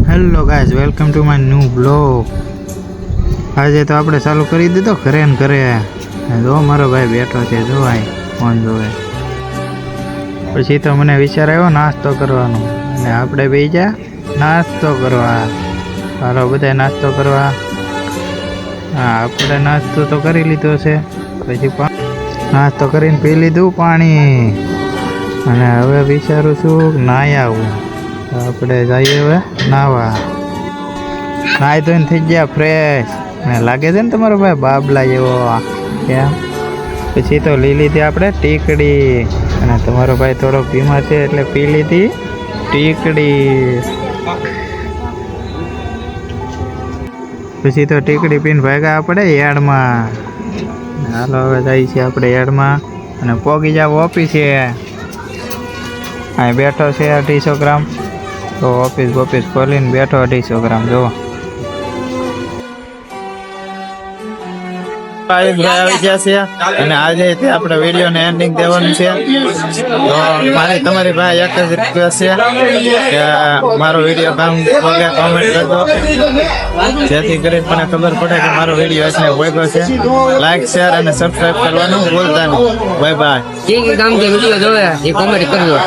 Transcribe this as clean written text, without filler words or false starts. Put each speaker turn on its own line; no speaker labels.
Hello guys, welcome to my new blog. આજે તો આપણે ચાલુ કરી દીધો ઘરે ને ઘરે. જો મારો ભાઈ બેઠો છે, જોવાય ફોન જોવે. પછી તો મને વિચાર આવ્યો નાસ્તો કરવાનો, અને આપણે બે જા નાસ્તો કરવા. હાલો બધા નાસ્તો કરવા. હા, આપણે નાસ્તો તો કરી લીધો છે. પછી નાસ્તો કરીને પી લીધું પાણી, અને હવે વિચારું છું નાહી આવું. આપણે જઈએ હવે નાવા. નાહી ધોઈને થઈ ગયા ફ્રેશ. ને લાગે છે ને તમારો ભાઈ બાબલા જેવો કેમ? પછી તો લઈ લીધી આપણે ટીકડી, અને તમારો ભાઈ થોડોક બીમાર છે એટલે પી લીધી ટીકડી. પછી તો ટીકડી પીને ભાગ્યા આપણે યાર્ડમાં. હાલો હવે જઈએ છીએ આપણે યાર્ડમાં, અને પોગી જાવ ઓફિસે. અહીં બેઠો છે 250 ગ્રામ. તો ઓફિસ ખોલીને બેઠો 250 ગ્રામ. જો આવી ગયા છે, અને આજે આપણે વિડીયો ને એન્ડિંગ દેવાનું છે. તો મારી તમારી ભાઈ એક જ રિક્વેસ્ટ છે કે મારો વિડીયો કોમેન્ટ કરજો, જેથી કરીને મને ખબર પડે કે મારો વિડીયો એટલે વોગ્યો છે. લાઈક, શેર અને સબસ્ક્રાઇબ કરવાનું ભૂલતા નહીં. Bye bye.
જે કામ જે વિડીયો જોવે એ કોમેન્ટ કરજો.